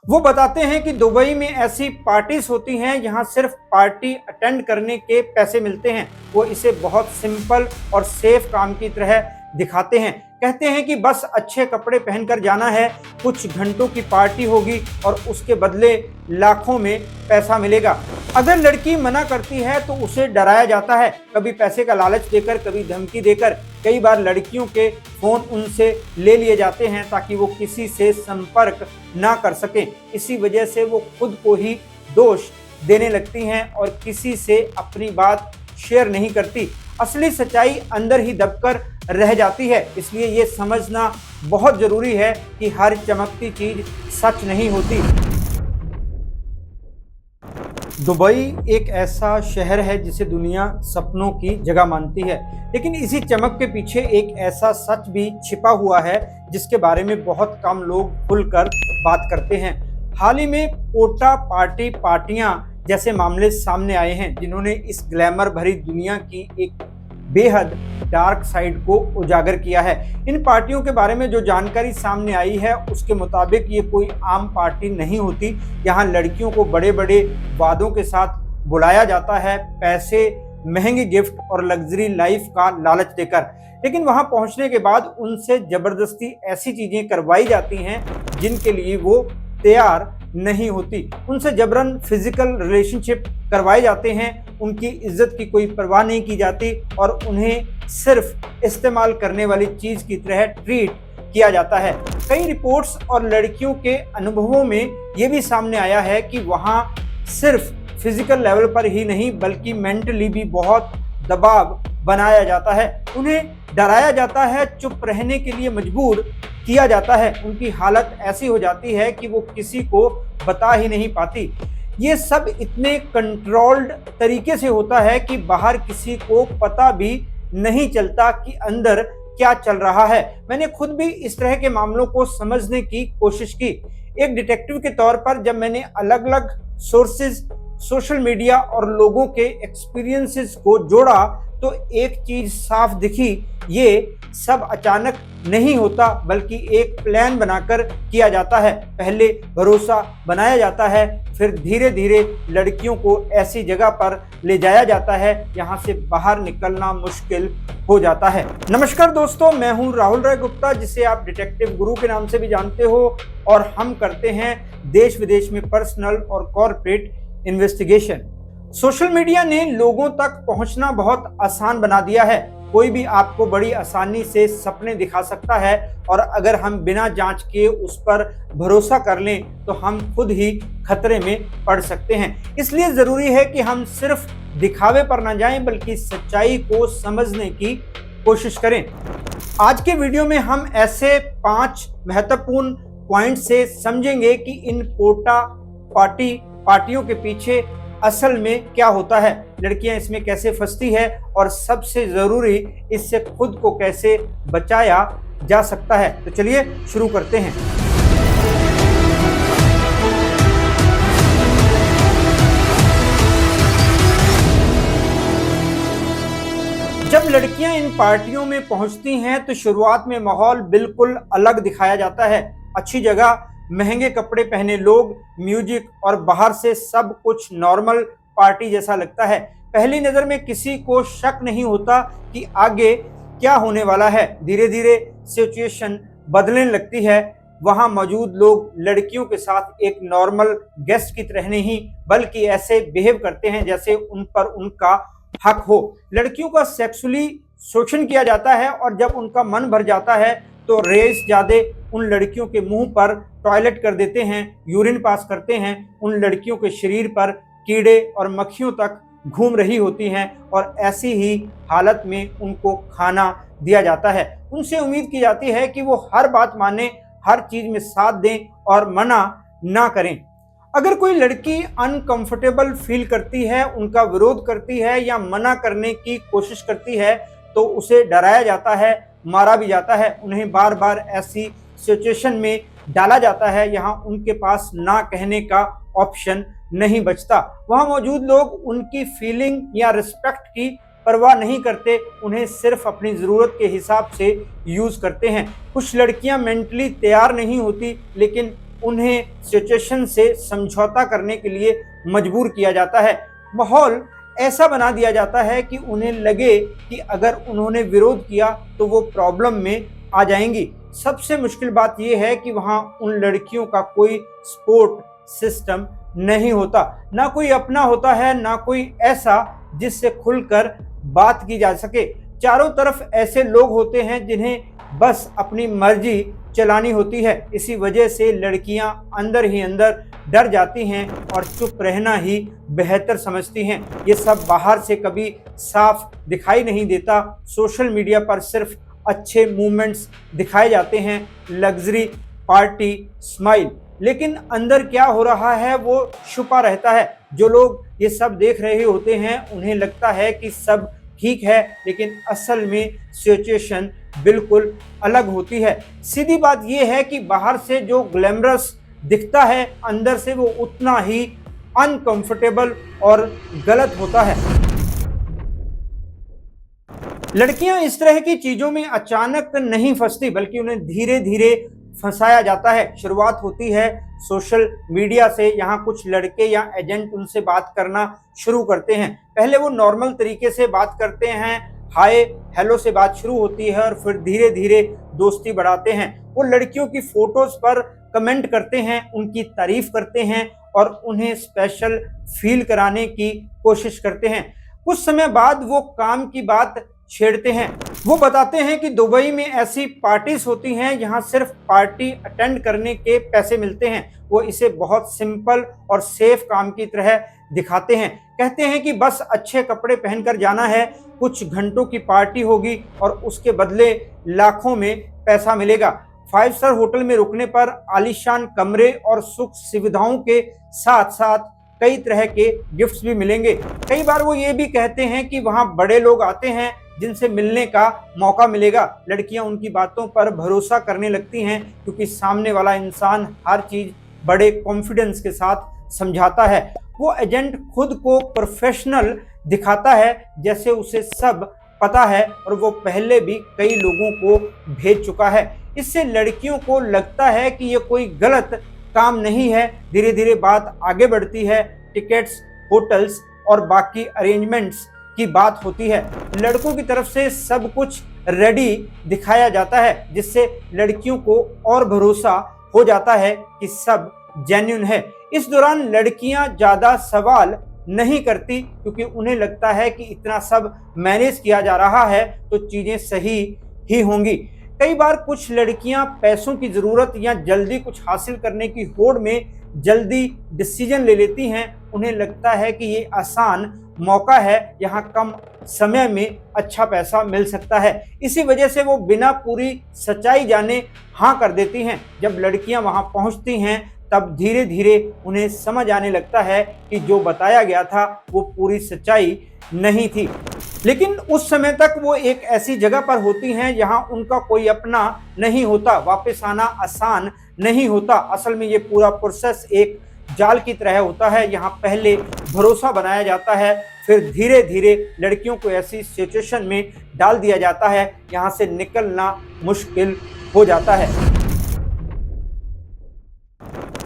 वो बताते हैं कि दुबई में ऐसी पार्टीज होती हैं जहां सिर्फ पार्टी अटेंड करने के पैसे मिलते हैं। वो इसे बहुत सिंपल और सेफ काम की तरह दिखाते हैं। कहते हैं कि बस अच्छे कपड़े पहनकर जाना है, कुछ घंटों की पार्टी होगी और उसके बदले लाखों में पैसा मिलेगा। अगर लड़की मना करती है तो उसे डराया जाता है, कभी पैसे का लालच देकर, कभी धमकी देकर। कई बार लड़कियों के फोन उनसे ले लिए जाते हैं ताकि वो किसी से संपर्क ना कर सकें। इसी वजह से वो खुद को ही दोष देने लगती हैं और किसी से अपनी बात शेयर नहीं करती। असली सच्चाई अंदर ही दबकर रह जाती है। इसलिए ये समझना बहुत जरूरी है कि हर चमकती चीज सच नहीं होती। दुबई एक ऐसा शहर है जिसे दुनिया सपनों की जगह मानती है, लेकिन इसी चमक के पीछे एक ऐसा सच भी छिपा हुआ है जिसके बारे में बहुत कम लोग खुलकर बात करते हैं। हाल ही में पोटा पार्टियां जैसे मामले सामने आए हैं जिन्होंने इस ग्लैमर भरी दुनिया की एक बेहद डार्क साइड को उजागर किया है। इन पार्टियों के बारे में जो जानकारी सामने आई है उसके मुताबिक ये कोई आम पार्टी नहीं होती। यहाँ लड़कियों को बड़े बड़े वादों के साथ बुलाया जाता है, पैसे, महंगे गिफ्ट और लग्जरी लाइफ का लालच देकर। लेकिन वहां पहुंचने के बाद उनसे जबरदस्ती ऐसी चीजें करवाई जाती हैं जिनके लिए वो तैयार नहीं होती। उनसे जबरन फिजिकल रिलेशनशिप करवाए जाते हैं, उनकी इज्जत की कोई परवाह नहीं की जाती और उन्हें सिर्फ इस्तेमाल करने वाली चीज की तरह ट्रीट किया जाता है। कई रिपोर्ट्स और लड़कियों के अनुभवों में यह भी सामने आया है कि वहां सिर्फ फिजिकल लेवल पर ही नहीं बल्कि मेंटली भी बहुत दबाव बनाया जाता है। उन्हें डराया जाता है, चुप रहने के लिए मजबूर किया जाता है। उनकी हालत ऐसी हो जाती है कि वो किसी को बता ही नहीं पाती। ये सब इतने कंट्रोल्ड तरीके से होता है कि बाहर किसी को पता भी नहीं चलता कि अंदर क्या चल रहा है। मैंने खुद भी इस तरह के मामलों को समझने की कोशिश की। एक डिटेक्टिव के तौर पर जब मैंने अलग अलग सोर्सेज, सोशल मीडिया और लोगों के एक्सपीरियंसेस को जोड़ा तो एक चीज साफ दिखी, ये सब अचानक नहीं होता बल्कि एक प्लान बनाकर किया जाता है। पहले भरोसा बनाया जाता है, फिर धीरे धीरे लड़कियों को ऐसी जगह पर ले जाया जाता है यहाँ से बाहर निकलना मुश्किल हो जाता है। नमस्कार दोस्तों, मैं हूँ राहुल राय गुप्ता, जिसे आप डिटेक्टिव गुरु के नाम से भी जानते हो, और हम करते हैं देश विदेश में पर्सनल और कॉर्पोरेट इन्वेस्टिगेशन। सोशल मीडिया ने लोगों तक पहुंचना बहुत आसान बना दिया है। कोई भी आपको बड़ी आसानी से सपने दिखा सकता है और अगर हम बिना जांच किए उस पर भरोसा कर लें तो हम खुद ही खतरे में पड़ सकते हैं। इसलिए जरूरी है कि हम सिर्फ दिखावे पर ना जाएं बल्कि सच्चाई को समझने की कोशिश करें। आज के वीडियो में हम ऐसे 5 महत्वपूर्ण पॉइंट से समझेंगे कि इन पोटा पार्टियों के पीछे असल में क्या होता है, लड़कियां इसमें कैसे फंसती है और सबसे जरूरी इससे खुद को कैसे बचाया जा सकता है। तो चलिए शुरू करते हैं। जब लड़कियां इन पार्टियों में पहुंचती हैं तो शुरुआत में माहौल बिल्कुल अलग दिखाया जाता है। अच्छी जगह, महंगे कपड़े पहने लोग, म्यूजिक और बाहर से सब कुछ नॉर्मल पार्टी जैसा लगता है। पहली नजर में किसी को शक नहीं होता कि आगे क्या होने वाला है। धीरे धीरे सिचुएशन बदलने लगती है। वहां मौजूद लोग लड़कियों के साथ एक नॉर्मल गेस्ट की तरह नहीं बल्कि ऐसे बिहेव करते हैं जैसे उन पर उनका हक हो। लड़कियों का सेक्सुअली शोषण किया जाता है और जब उनका मन भर जाता है तो रेस उन लड़कियों के मुंह पर टॉयलेट कर देते हैं, यूरिन पास करते हैं। उन लड़कियों के शरीर पर कीड़े और मक्खियों तक घूम रही होती हैं और ऐसी ही हालत में उनको खाना दिया जाता है। उनसे उम्मीद की जाती है कि वो हर बात माने, हर चीज में साथ दें और मना ना करें। अगर कोई लड़की अनकंफर्टेबल फील करती है, उनका विरोध करती है या मना करने की कोशिश करती है तो उसे डराया जाता है, मारा भी जाता है। उन्हें बार बार ऐसी सिचुएशन में डाला जाता है। यहाँ उनके पास ना कहने का ऑप्शन नहीं बचता। वहाँ मौजूद लोग उनकी फीलिंग या रिस्पेक्ट की परवाह नहीं करते, उन्हें सिर्फ अपनी ज़रूरत के हिसाब से यूज़ करते हैं। कुछ लड़कियाँ मेंटली तैयार नहीं होती लेकिन उन्हें सिचुएशन से समझौता करने के लिए मजबूर किया जाता है। माहौल ऐसा बना दिया जाता है कि उन्हें लगे कि अगर उन्होंने विरोध किया तो वो प्रॉब्लम में आ जाएंगी। सबसे मुश्किल बात यह है कि वहाँ उन लड़कियों का कोई सपोर्ट सिस्टम नहीं होता, ना कोई अपना होता है, ना कोई ऐसा जिससे खुलकर बात की जा सके। चारों तरफ ऐसे लोग होते हैं जिन्हें बस अपनी मर्जी चलानी होती है। इसी वजह से लड़कियां अंदर ही अंदर डर जाती हैं और चुप रहना ही बेहतर समझती हैं। ये सब बाहर से कभी साफ दिखाई नहीं देता। सोशल मीडिया पर सिर्फ अच्छे मूवमेंट्स दिखाए जाते हैं, लग्जरी, पार्टी, स्माइल, लेकिन अंदर क्या हो रहा है वो छुपा रहता है। जो लोग ये सब देख रहे होते हैं उन्हें लगता है कि सब ठीक है, लेकिन असल में सिचुएशन बिल्कुल अलग होती है। सीधी बात यह है कि बाहर से जो ग्लैमरस दिखता है, अंदर से वो उतना ही अनकंफर्टेबल और गलत होता है। लड़कियां इस तरह की चीजों में अचानक नहीं फंसती, बल्कि उन्हें धीरे धीरे फंसाया जाता है। शुरुआत होती है सोशल मीडिया से। यहाँ कुछ लड़के या एजेंट उनसे बात करना शुरू करते हैं। पहले वो नॉर्मल तरीके से बात करते हैं, हाय हेलो से बात शुरू होती है, और फिर धीरे धीरे दोस्ती बढ़ाते हैं। वो लड़कियों की फोटोज पर कमेंट करते हैं, उनकी तारीफ करते हैं और उन्हें स्पेशल फील कराने की कोशिश करते हैं। कुछ समय बाद वो काम की बात छेड़ते हैं। वो बताते हैं कि दुबई में ऐसी पार्टीज होती हैं, यहाँ सिर्फ पार्टी अटेंड करने के पैसे मिलते हैं। वो इसे बहुत सिंपल और सेफ काम की तरह दिखाते हैं। कहते हैं कि बस अच्छे कपड़े पहनकर जाना है, कुछ घंटों की पार्टी होगी और उसके बदले लाखों में पैसा मिलेगा। 5 स्टार होटल में रुकने पर आलीशान कमरे और सुख सुविधाओं के साथ साथ कई तरह के गिफ्ट्स भी मिलेंगे। कई बार वो ये भी कहते हैं कि वहाँ बड़े लोग आते हैं जिनसे मिलने का मौका मिलेगा। लड़कियां उनकी बातों पर भरोसा करने लगती हैं, क्योंकि सामने वाला इंसान हर चीज बड़े कॉन्फिडेंस के साथ समझाता है। वो एजेंट खुद को प्रोफेशनल दिखाता है, जैसे उसे सब पता है और वो पहले भी कई लोगों को भेज चुका है। इससे लड़कियों को लगता है कि ये कोई गलत काम नहीं है। धीरे धीरे बात आगे बढ़ती है, टिकट्स, होटल्स और बाकी अरेंजमेंट्स की बात होती है। लड़कों की तरफ से सब कुछ रेडी दिखाया जाता है, जिससे लड़कियों को और भरोसा हो जाता है कि सब जेन्युइन है। इस दौरान लड़कियां ज्यादा सवाल नहीं करती, क्योंकि उन्हें लगता है कि इतना सब मैनेज किया जा रहा है तो चीजें सही ही होंगी। कई बार कुछ लड़कियां पैसों की जरूरत या जल्दी कुछ हासिल करने की होड़ में जल्दी डिसीजन ले लेती हैं। उन्हें लगता है कि ये आसान मौका है, यहाँ कम समय में अच्छा पैसा मिल सकता है। इसी वजह से वो बिना पूरी सच्चाई जाने हाँ कर देती हैं। जब लड़कियां वहां पहुंचती हैं तब धीरे धीरे उन्हें समझ आने लगता है कि जो बताया गया था वो पूरी सच्चाई नहीं थी। लेकिन उस समय तक वो एक ऐसी जगह पर होती हैं जहां उनका कोई अपना नहीं होता। वापस आना आसान नहीं होता। असल में ये पूरा प्रोसेस एक जाल की तरह होता है। यहाँ पहले भरोसा बनाया जाता है, फिर धीरे धीरे लड़कियों को ऐसी सिचुएशन में डाल दिया जाता है यहाँ से निकलना मुश्किल हो जाता है।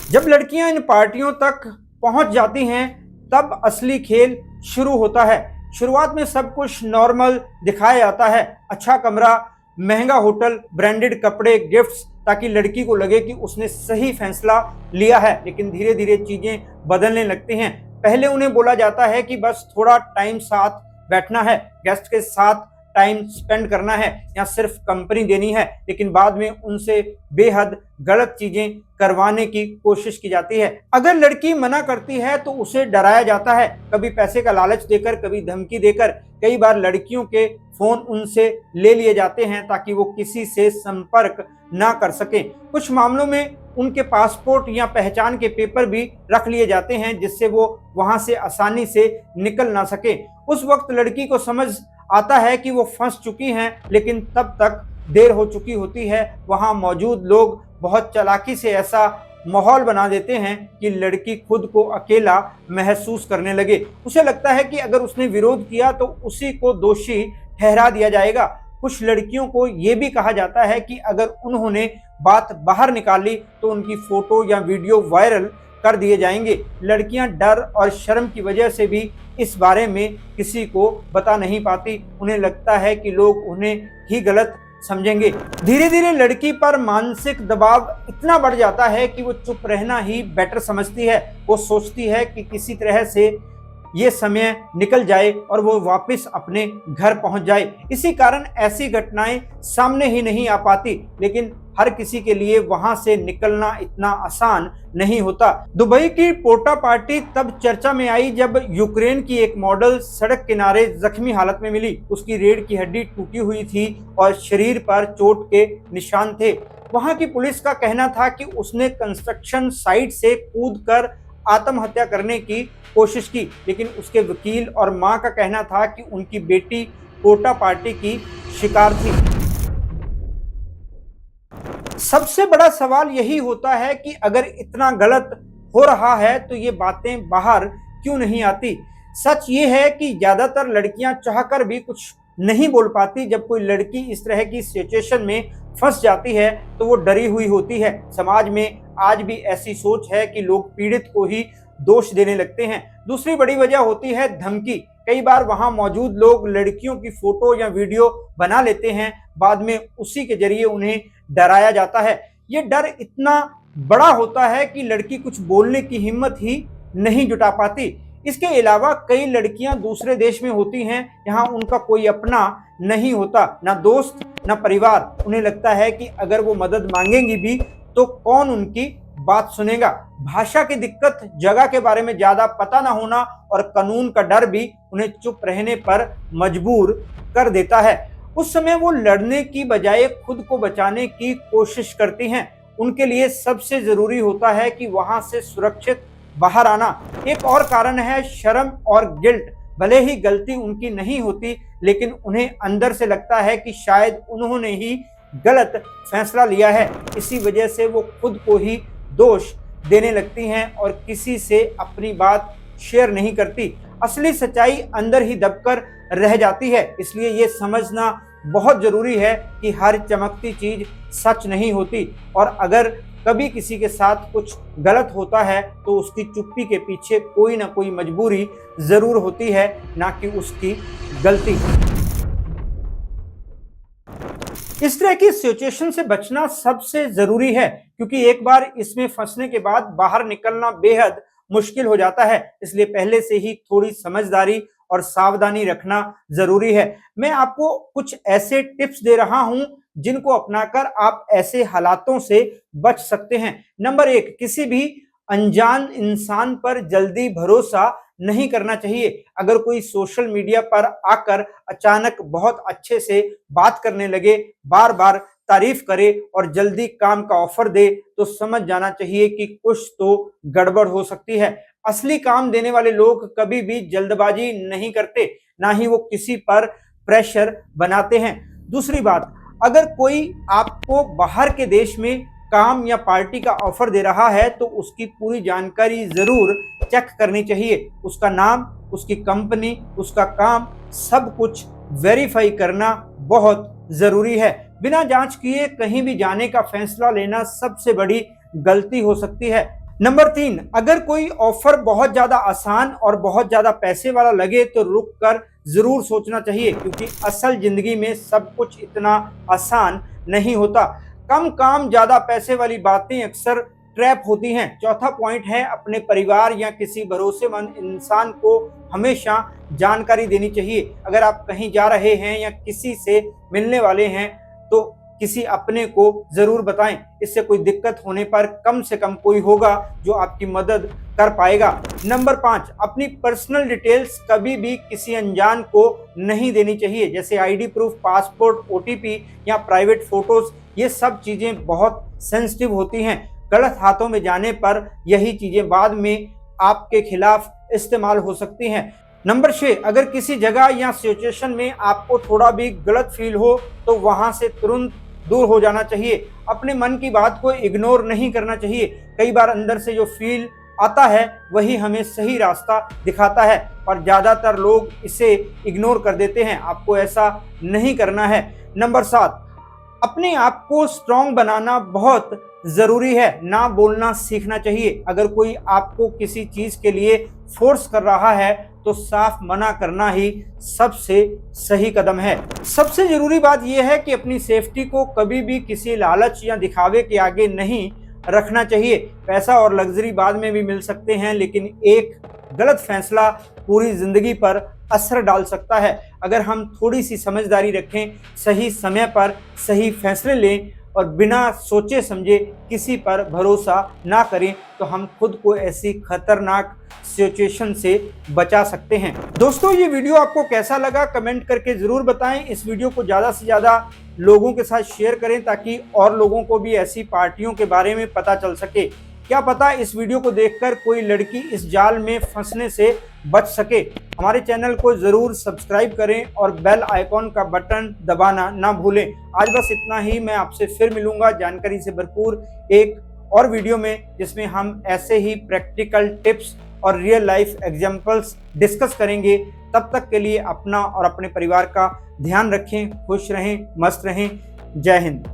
जब लड़कियां इन पार्टियों तक पहुंच जाती हैं तब असली खेल शुरू होता है। शुरुआत में सब कुछ नॉर्मल दिखाया जाता है, अच्छा कमरा, महंगा होटल, ब्रांडेड कपड़े, गिफ्ट्स, ताकि लड़की को लगे कि उसने सही फैसला लिया है। लेकिन धीरे धीरे चीजें बदलने लगती हैं। पहले उन्हें बोला जाता है कि बस थोड़ा टाइम साथ बैठना है, गेस्ट के साथ टाइम स्पेंड करना है या सिर्फ कंपनी देनी है, लेकिन बाद में उनसे बेहद गलत चीजें करवाने की कोशिश की जाती है। अगर लड़की मना करती है तो उसे डराया जाता है, कभी पैसे का लालच देकर, कभी धमकी देकर। कई बार लड़कियों के फोन उनसे ले लिए जाते हैं ताकि वो किसी से संपर्क ना कर सकें। कुछ मामलों में उनके पासपोर्ट या पहचान के पेपर भी रख लिए जाते हैं, जिससे वो वहां से आसानी से निकल ना सके। उस वक्त लड़की को समझ आता है कि वो फंस चुकी हैं, लेकिन तब तक देर हो चुकी होती है। वहां मौजूद लोग बहुत चालाकी से ऐसा माहौल बना देते हैं कि लड़की खुद को अकेला महसूस करने लगे। उसे लगता है कि अगर उसने विरोध किया तो उसी को दोषी ठहरा दिया जाएगा। कुछ लड़कियों को ये भी कहा जाता है कि अगर उन्होंने बात बाहर निकाली तो उनकी फोटो या वीडियो वायरल कर दिए जाएंगे। लड़कियां डर और शर्म की वजह से भी इस बारे में किसी को बता नहीं पाती। उन्हें लगता है कि लोग उन्हें ही गलत समझेंगे। धीरे धीरे लड़की पर मानसिक दबाव इतना बढ़ जाता है कि वो चुप रहना ही बेटर समझती है। वो सोचती है कि किसी तरह से ये समय निकल जाए और वो वापस अपने घर पहुंच जाए। इसी कारण ऐसी घटनाएं सामने ही नहीं आ पाती, लेकिन हर किसी के लिए वहां से निकलना इतना आसान नहीं होता। दुबई की पोर्टा पार्टी तब चर्चा में आई जब यूक्रेन की एक मॉडल सड़क किनारे जख्मी हालत में मिली। उसकी रीढ़ की हड्डी टूटी हुई थी और शरीर पर चोट के निशान थे। वहां की पुलिस का कहना था कि उसने कंस्ट्रक्शन साइट से कूदकर आत्महत्या करने की कोशिश की, लेकिन उसके वकील और मां का कहना था कि उनकी बेटी पोर्टा पार्टी की शिकार थी। सबसे बड़ा सवाल यही होता है कि अगर इतना गलत हो रहा है तो ये बातें बाहर क्यों नहीं आती। सच ये है कि ज्यादातर लड़कियां चाहकर भी कुछ नहीं बोल पाती। जब कोई लड़की इस तरह की सिचुएशन में फंस जाती है तो वो डरी हुई होती है। समाज में आज भी ऐसी सोच है कि लोग पीड़ित को ही दोष देने लगते हैं। दूसरी बड़ी वजह होती है धमकी। कई बार वहां मौजूद लोग लड़कियों की फोटो या वीडियो बना लेते हैं, बाद में उसी के जरिए उन्हें डराया जाता है। ये डर इतना बड़ा होता है कि लड़की कुछ बोलने की हिम्मत ही नहीं जुटा पाती। इसके अलावा कई लड़कियां दूसरे देश में होती हैं, यहाँ उनका कोई अपना नहीं होता, ना दोस्त ना परिवार। उन्हें लगता है कि अगर वो मदद मांगेंगी भी तो कौन उनकी बात सुनेगा। भाषा की दिक्कत, जगह के बारे में ज्यादा पता ना होना और कानून का डर भी उन्हें चुप रहने पर मजबूर कर देता है। उस समय वो लड़ने की बजाय खुद को बचाने की कोशिश करती हैं। उनके लिए सबसे जरूरी होता है कि वहां से सुरक्षित बाहर आना। एक और कारण है शर्म और गिल्ट। भले ही गलती उनकी नहीं होती, लेकिन उन्हें अंदर से लगता है कि शायद उन्होंने ही गलत फैसला लिया है। इसी वजह से वो खुद को ही दोष देने लगती हैं और किसी से अपनी बात शेयर नहीं करती। असली सच्चाई अंदर ही दबकर रह जाती है। इसलिए ये समझना बहुत जरूरी है कि हर चमकती चीज सच नहीं होती, और अगर कभी किसी के साथ कुछ गलत होता है तो उसकी चुप्पी के पीछे कोई ना कोई मजबूरी जरूर होती है, ना कि उसकी गलती। इस तरह की सिचुएशन से बचना सबसे जरूरी है, क्योंकि एक बार इसमें फंसने के बाद बाहर निकलना बेहद मुश्किल हो जाता है। इसलिए पहले से ही थोड़ी समझदारी और सावधानी रखना जरूरी है। मैं आपको कुछ ऐसे टिप्स दे रहा हूं जिनको अपनाकर आप ऐसे हालातों से बच सकते हैं। नंबर 1, किसी भी अनजान इंसान पर जल्दी भरोसा नहीं करना चाहिए। अगर कोई सोशल मीडिया पर आकर अचानक बहुत अच्छे से बात करने लगे, बार बार तारीफ करे और जल्दी काम का ऑफर दे, तो समझ जाना चाहिए कि कुछ तो गड़बड़ हो सकती है। असली काम देने वाले लोग कभी भी जल्दबाजी नहीं करते, ना ही वो किसी पर प्रेशर बनाते हैं। दूसरी बात, अगर कोई आपको बाहर के देश में काम या पार्टी का ऑफर दे रहा है तो उसकी पूरी जानकारी जरूर चेक करनी चाहिए। उसका नाम, उसकी कंपनी, उसका काम, सब कुछ वेरीफाई करना बहुत जरूरी है। बिना जांच किए कहीं भी जाने का फैसला लेना सबसे बड़ी गलती हो सकती है। नंबर 3, अगर कोई ऑफर बहुत ज्यादा आसान और बहुत ज्यादा पैसे वाला लगे तो रुक कर जरूर सोचना चाहिए, क्योंकि असल जिंदगी में सब कुछ इतना आसान नहीं होता। कम काम ज्यादा पैसे वाली बातें अक्सर ट्रैप होती हैं। चौथा पॉइंट है, अपने परिवार या किसी भरोसेमंद इंसान को हमेशा जानकारी देनी चाहिए। अगर आप कहीं जा रहे हैं या किसी से मिलने वाले हैं तो किसी अपने को जरूर बताएं। इससे कोई दिक्कत होने पर कम से कम कोई होगा जो आपकी मदद कर पाएगा। नंबर 5, अपनी पर्सनल डिटेल्स कभी भी किसी अनजान को नहीं देनी चाहिए, जैसे आईडी प्रूफ, पासपोर्ट, ओटीपी या प्राइवेट फोटोज। ये सब चीजें बहुत सेंसिटिव होती हैं। गलत हाथों में जाने पर यही चीजें बाद में आपके खिलाफ इस्तेमाल हो सकती हैं। नंबर 6, अगर किसी जगह या सिचुएशन में आपको थोड़ा भी गलत फील हो तो वहां से तुरंत दूर हो जाना चाहिए। अपने मन की बात को इग्नोर नहीं करना चाहिए। कई बार अंदर से जो फील आता है वही हमें सही रास्ता दिखाता है, और ज्यादातर लोग इसे इग्नोर कर देते हैं। आपको ऐसा नहीं करना है। नंबर 7, अपने आप को स्ट्रांग बनाना बहुत जरूरी है। ना बोलना सीखना चाहिए। अगर कोई आपको किसी चीज के लिए फोर्स कर रहा है तो साफ मना करना ही सबसे सही कदम है। सबसे जरूरी बात यह है कि अपनी सेफ्टी को कभी भी किसी लालच या दिखावे के आगे नहीं रखना चाहिए। पैसा और लग्जरी बाद में भी मिल सकते हैं, लेकिन एक गलत फैसला पूरी जिंदगी पर असर डाल सकता है। अगर हम थोड़ी सी समझदारी रखें, सही समय पर सही फैसले लें और बिना सोचे समझे किसी पर भरोसा ना करें तो हम खुद को ऐसी खतरनाक सिचुएशन से बचा सकते हैं। दोस्तों, ये वीडियो आपको कैसा लगा कमेंट करके जरूर बताएं। इस वीडियो को ज़्यादा से ज़्यादा लोगों के साथ शेयर करें ताकि और लोगों को भी ऐसी पार्टियों के बारे में पता चल सके। क्या पता इस वीडियो को देखकर कोई लड़की इस जाल में फंसने से बच सके। हमारे चैनल को जरूर सब्सक्राइब करें और बेल आइकॉन का बटन दबाना ना भूलें। आज बस इतना ही। मैं आपसे फिर मिलूंगा जानकारी से भरपूर एक और वीडियो में, जिसमें हम ऐसे ही प्रैक्टिकल टिप्स और रियल लाइफ एग्जाम्पल्स डिस्कस करेंगे। तब तक के लिए अपना और अपने परिवार का ध्यान रखें। खुश रहें, मस्त रहें। जय हिंद।